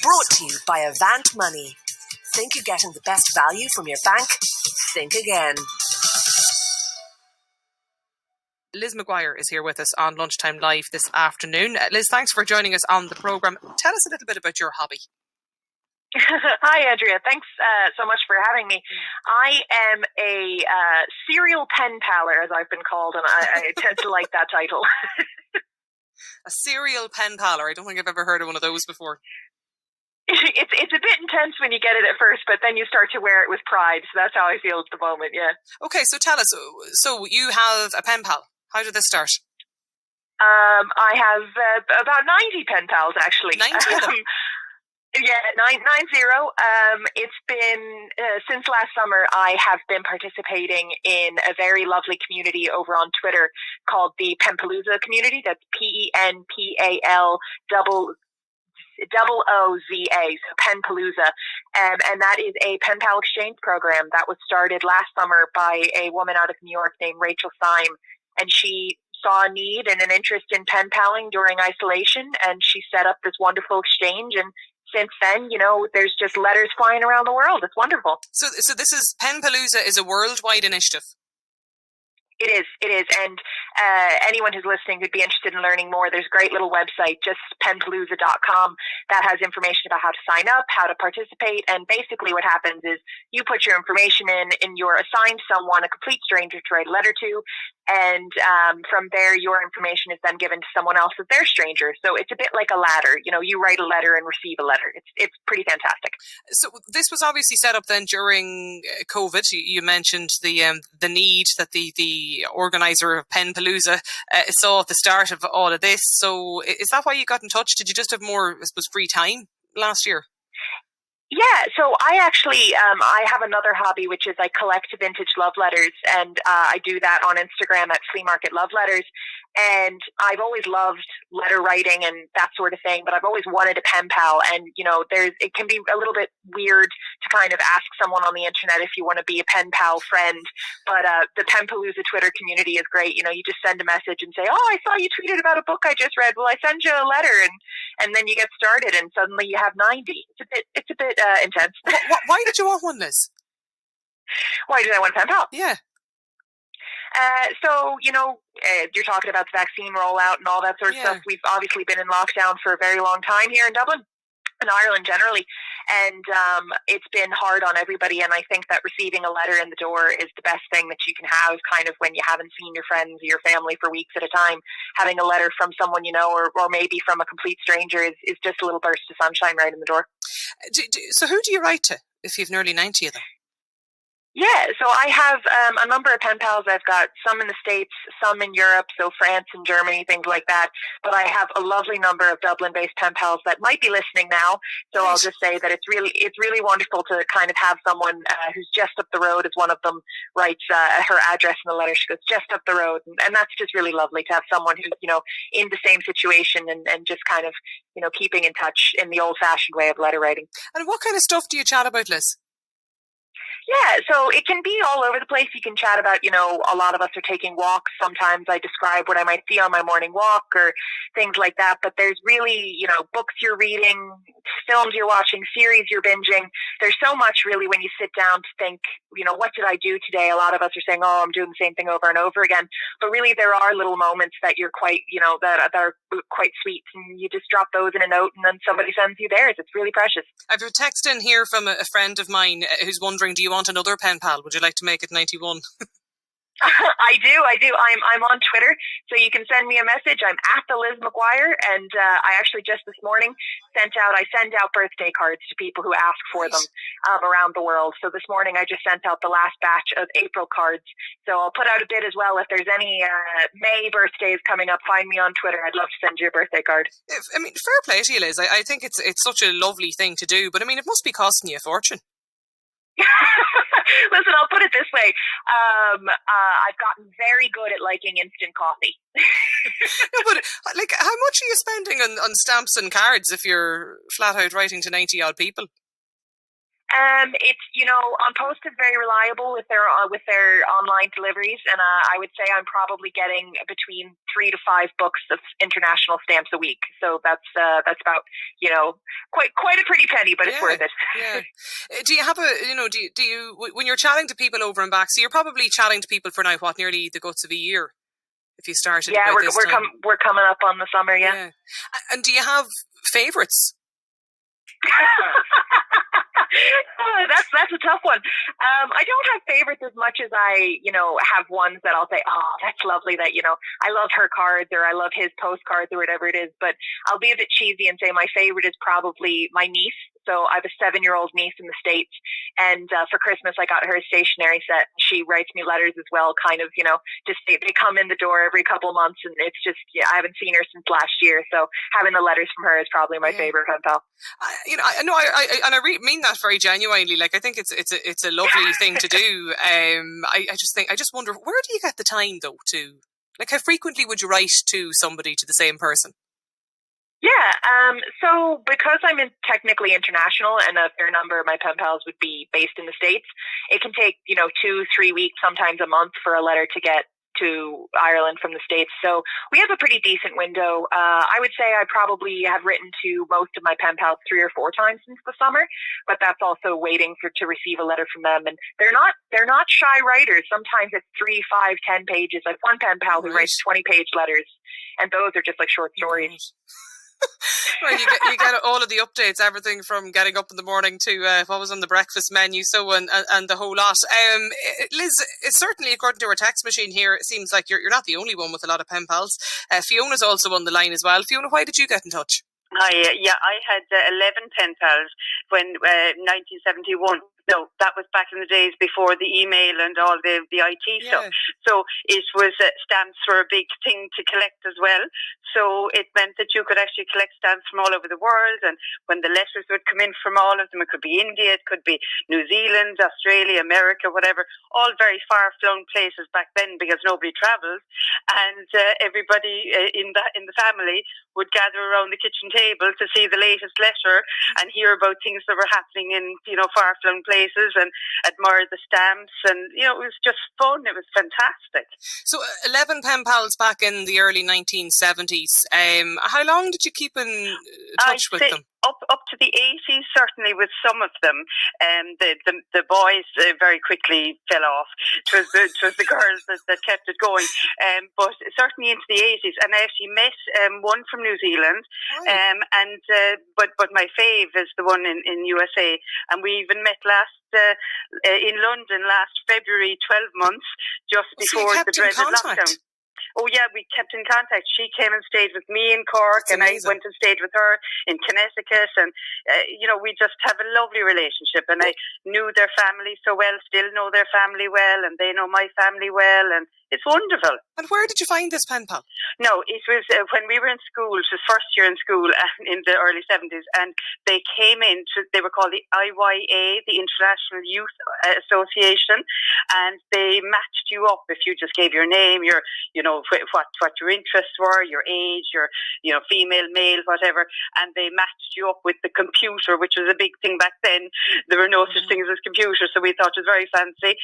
Brought to you by Avant Money. Think you're getting the best value from your bank? Think again. Liz McGuire is here with us on Lunchtime Live this afternoon. Liz, thanks for joining us on the programme. Tell us a little bit about your hobby. Hi, Andrea. Thanks so much for having me. I am a serial pen paler, as I've been called, and I tend to like that title. A serial pen paler. I don't think I've ever heard of one of those before. It's a bit intense when you get it at first, but then you start to wear it with pride. So that's how I feel at the moment, yeah. Okay, so tell us. So you have a pen pal. How did this start? I have about 90 pen pals, actually. 90 of them? Yeah, 90. It's been, since last summer, I have been participating in a very lovely community over on Twitter called the Penpalooza community. That's PENPAL OOZA, so Penpalooza. And that is a pen pal exchange program that was started last summer by a woman out of New York named Rachel Syme. And she saw a need and an interest in pen paling during isolation, and she set up this wonderful exchange. And since then, you know, there's just letters flying around the world. It's wonderful. So this is Penpalooza is a worldwide initiative. It is. And anyone who's listening who'd be interested in learning more, there's a great little website, just penpalooza.com, that has information about how to sign up, how to participate. And basically what happens is you put your information in and you're assigned someone, a complete stranger, to write a letter to. And from there, your information is then given to someone else that they're stranger. So it's a bit like a ladder. You know, you write a letter and receive a letter. It's pretty fantastic. So this was obviously set up then during COVID. You mentioned the need that the organizer of Penpalooza saw at the start of all of this. So is that why you got in touch? Did you just have more, I suppose, free time last year? Yeah, so I actually, I have another hobby, which is I collect vintage love letters, and I do that on Instagram at Flea Market Love Letters. And I've always loved letter writing and that sort of thing, but I've always wanted a pen pal. And, you know, it can be a little bit weird to kind of ask someone on the internet if you want to be a pen pal friend. But the Penpalooza Twitter community is great. You know, you just send a message and say, oh, I saw you tweeted about a book I just read. Well, I send you a letter, and then you get started, and suddenly you have 90. It's a bit intense. Why did you want one, Liz? Why did I want a pen pal? Yeah. So, you know, you're talking about the vaccine rollout and all that sort of stuff. We've obviously been in lockdown for a very long time here in Dublin and Ireland generally. And it's been hard on everybody. And I think that receiving a letter in the door is the best thing that you can have, kind of when you haven't seen your friends or your family for weeks at a time. Having a letter from someone you know, or maybe from a complete stranger is just a little burst of sunshine right in the door. So who do you write to if you've nearly 90 of them? Yeah, so I have a number of pen pals. I've got some in the States, some in Europe, so France and Germany, things like that. But I have a lovely number of Dublin-based pen pals that might be listening now. So nice. I'll just say that it's really wonderful to kind of have someone who's just up the road, as one of them writes her address in the letter. She goes, just up the road. And that's just really lovely to have someone who's, you know, in the same situation and just kind of, you know, keeping in touch in the old-fashioned way of letter writing. And what kind of stuff do you chat about, Liz? Yeah, so it can be all over the place. You can chat about, you know, a lot of us are taking walks. Sometimes I describe what I might see on my morning walk or things like that. But there's really, you know, books you're reading, films you're watching, series you're binging. There's so much really when you sit down to think, you know, what did I do today? A lot of us are saying, oh, I'm doing the same thing over and over again. But really there are little moments that you're quite, you know, that are quite sweet. And you just drop those in a note and then somebody sends you theirs. It's really precious. I've a text in here from a friend of mine who's wondering, do you want another pen pal? Would you like to make it 91? I do. I'm on Twitter, so you can send me a message. I'm at the Liz McGuire, and I actually just this morning send out birthday cards to people who ask for them around the world. So this morning I just sent out the last batch of April cards. So I'll put out a bit as well. If there's any May birthdays coming up, find me on Twitter. I'd love to send you a birthday card. I mean, fair play to you, Liz. I think it's such a lovely thing to do, but I mean, it must be costing you a fortune. Listen, I'll put it this way. I've gotten very good at liking instant coffee. No, but like, how much are you spending on stamps and cards if you're flat out writing to 90 odd people? It's On Post is very reliable with their online deliveries, and I would say I'm probably getting between 3 to 5 books of international stamps a week. So that's about quite a pretty penny, but it's worth it. Yeah. Do you have do you when you're chatting to people over and back? So you're probably chatting to people for now nearly the guts of a year. If you started, yeah, we're coming up on the summer, yeah. And do you have favourites? That's a tough one. I don't have favorites as much as I, have ones that I'll say, oh, that's lovely that, I love her cards or I love his postcards or whatever it is. But I'll be a bit cheesy and say my favorite is probably my niece. So I have a 7-year-old niece in the States, and for Christmas I got her a stationery set. She writes me letters as well, kind of, just they come in the door every couple of months, and it's just, I haven't seen her since last year. So having the letters from her is probably my favorite pen pal. I mean that very genuinely. Like, I think it's a lovely thing to do. I just wonder, where do you get the time though to, like, how frequently would you write to somebody, to the same person? Yeah, so because I'm technically international and a fair number of my pen pals would be based in the States, it can take, 2-3 weeks, sometimes a month for a letter to get to Ireland from the States. So we have a pretty decent window. I would say I probably have written to most of my pen pals 3 or 4 times since the summer, but that's also waiting to receive a letter from them. And they're not shy writers. Sometimes it's 3, 5, 10 pages. Like one pen pal who writes 20-page letters, and those are just like short stories. Well, you get all of the updates, everything from getting up in the morning to what was on the breakfast menu, so and the whole lot. Liz, it's certainly, according to our text machine here, it seems like you're not the only one with a lot of pen pals. Fiona's also on the line as well. Fiona, why did you get in touch? I had 11 pen pals when 1971. No, that was back in the days before the email and all the IT stuff. So it was stamps were a big thing to collect as well. So it meant that you could actually collect stamps from all over the world. And when the letters would come in from all of them, it could be India, it could be New Zealand, Australia, America, whatever, all very far-flung places back then because nobody travels. And everybody in the family would gather around the kitchen table to see the latest letter and hear about things that were happening in, far-flung places and admire the stamps. And, it was just fun. It was fantastic. So 11 pen pals back in the early 1970s. How long did you keep in touch with them? Up to the 80s, certainly with some of them. The boys very quickly fell off. It was the girls that kept it going. But certainly into the 80s. And I actually met one from New Zealand. But my fave is the one in USA. And we even met in London last February, 12 months, just before the dreaded lockdown. Oh yeah, we kept in contact. She came and stayed with me in Cork, and I went and stayed with her in Connecticut, and we just have a lovely relationship. And I knew their family so well, still know their family well, and they know my family well, and it's wonderful. And where did you find this pen pal? No, it was when we were in school. It was first year in school in the early 70s, and they came in. They were called the IYA, the International Youth Association, and they matched you up if you just gave your name, your what your interests were, your age, your female, male, whatever, and they matched you up with the computer, which was a big thing back then. There were no such things as computers, so we thought it was very fancy.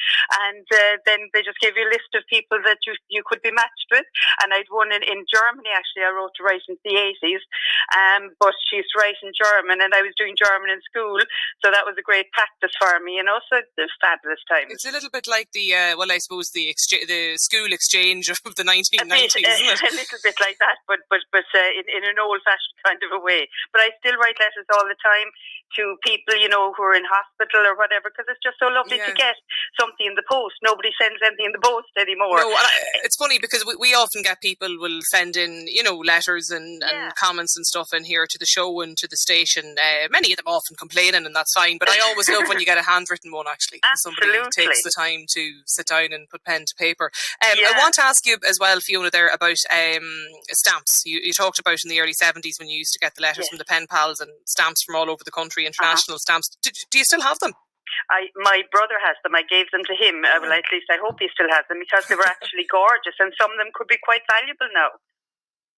And then they just gave you a list of people that you could be matched with. And I'd one in Germany, actually. I wrote to write in the 80s, but she's writing German, and I was doing German in school, so that was a great practice for me, so it was fabulous time. It's a little bit like the I suppose the school exchange of the 1990s, isn't it? A little bit like that, but in an old-fashioned kind of a way. But I still write letters all the time to people, who are in hospital or whatever, because it's just so lovely to get something in the post. Nobody sends anything in the post anymore. No, it's funny because we often get people will send in, letters and comments and stuff in here to the show and to the station. Many of them often complaining, and that's fine. But I always love when you get a handwritten one, actually. Somebody takes the time to sit down and put pen to paper. I want to ask you as well, Fiona, there about stamps. You talked about in the early 70s when you used to get the letters from the pen pals and stamps from all over the country, international stamps. Do you still have them? My brother has them. I gave them to him. Well, at least I hope he still has them, because they were actually gorgeous, and some of them could be quite valuable now.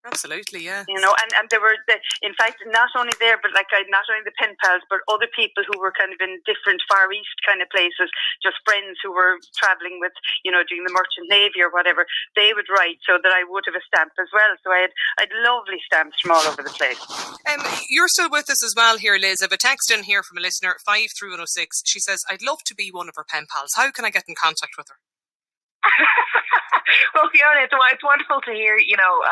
Absolutely, yeah. You know, and there were, in fact, not only there, but like not only the pen pals, but other people who were kind of in different Far East kind of places, just friends who were travelling with, you know, doing the Merchant Navy or whatever. They would write so that I would have a stamp as well. So I had lovely stamps from all over the place. You're still with us as well here, Liz. I have a text in here from a listener, 53106. She says, I'd love to be one of her pen pals. How can I get in contact with her? Well, Fiona, it's wonderful to hear, you know,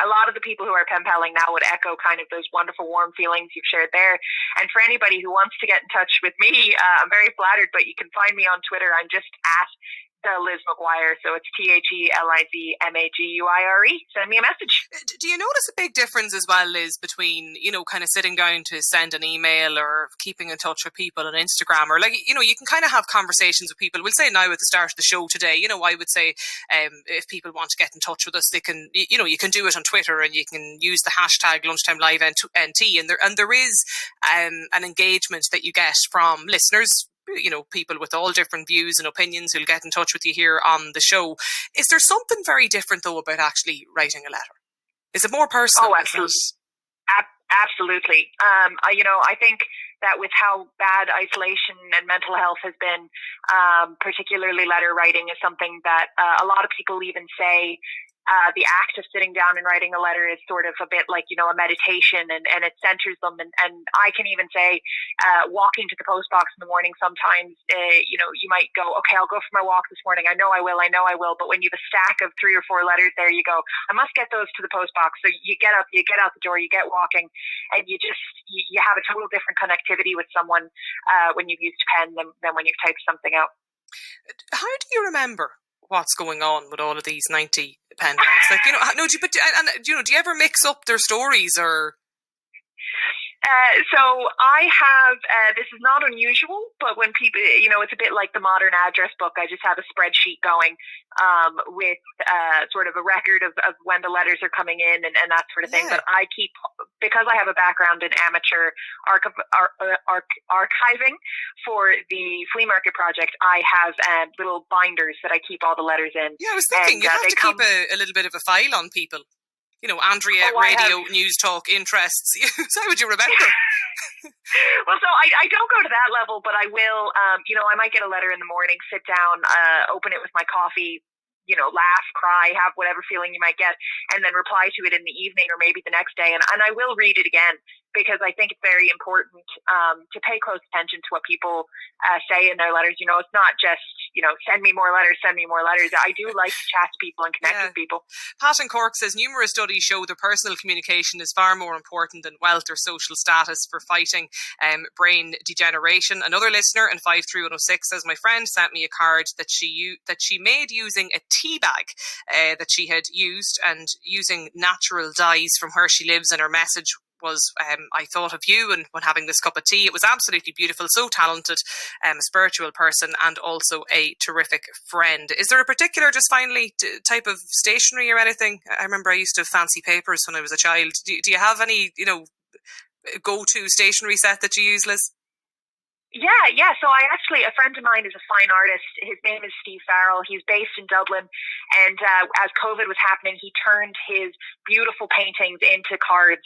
a lot of the people who are pen paling now would echo kind of those wonderful warm feelings you've shared there. And for anybody who wants to get in touch with me, I'm very flattered, but you can find me on Twitter. I'm just at the Liz McGuire, so it's TheLizMaguire. Send me a message. Do you notice a big difference as well, Liz, between, you know, kind of sitting down to send an email or keeping in touch with people on Instagram, or like, you know, you can kind of have conversations with people. We'll say now at the start of the show today, you know, I would say if people want to get in touch with us, they can, you know, you can do it on Twitter and you can use the hashtag Lunchtime Live NT, and there is an engagement that you get from listeners, you know, people with all different views and opinions who'll get in touch with you here on the show. Is there something very different though about actually writing a letter? Is it more personal? Oh, absolutely. Absolutely. You know, I think that with how bad isolation and mental health has been, particularly letter writing is something that a lot of people even say the act of sitting down and writing a letter is sort of a bit like, you know, a meditation, and it centers them. And I can even say, walking to the post box in the morning, sometimes, you know, you might go, okay, I'll go for my walk this morning. I know I will. But when you have a stack of 3 or 4 letters there, you go, I must get those to the post box. So you get up, you get out the door, you get walking, and you have a total different connectivity with someone when you've used pen than when you've typed something out. How do you remember what's going on with all of these 90 pen pals? Like, you know, no, do you ever mix up their stories or? So I have, this is not unusual, but when people, you know, it's a bit like the modern address book. I just have a spreadsheet going with sort of a record of when the letters are coming in and that sort of thing. But I keep, because I have a background in amateur archiving for the Flea Market project, I have little binders that I keep all the letters in. Yeah, I was thinking you have to keep a little bit of a file on people. You know, Andrea, radio, Newstalk, interests. So how would you remember? Well, so I don't go to that level, but I will, you know, I might get a letter in the morning, sit down, open it with my coffee, you know, laugh, cry, have whatever feeling you might get, and then reply to it in the evening or maybe the next day. And I will read it again, because I think it's very important to pay close attention to what people say in their letters. You know, it's not just, you know, send me more letters. I do like to chat to people and connect with people. Pat in Cork says, numerous studies show that personal communication is far more important than wealth or social status for fighting brain degeneration. Another listener in 53106 says, my friend sent me a card that she made using a tea bag that she had used and using natural dyes from where she lives, and her message was, I thought of you and when having this cup of tea. It was absolutely beautiful, so talented, a spiritual person and also a terrific friend. Is there a particular, just finally, type of stationery or anything? I remember I used to have fancy papers when I was a child. Do you have any, you know, go-to stationery set that you use, Liz? Yeah. So a friend of mine is a fine artist. His name is Steve Farrell. He's based in Dublin. And as COVID was happening, he turned his beautiful paintings into cards.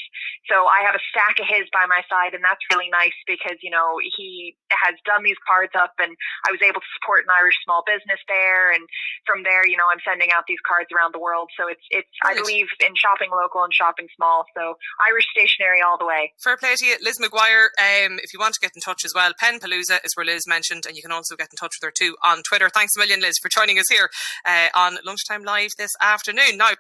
So I have a stack of his by my side, and that's really nice because, you know, he has done these cards up, and I was able to support an Irish small business there. And from there, you know, I'm sending out these cards around the world. So it's I believe in shopping local and shopping small. So Irish stationery all the way. Fair play to you. Liz McGuire, if you want to get in touch as well, Pen Palooza is where Liz mentioned, and you can also get in touch with her too on Twitter. Thanks a million, Liz, for joining us here on Lunchtime Live this afternoon. Now,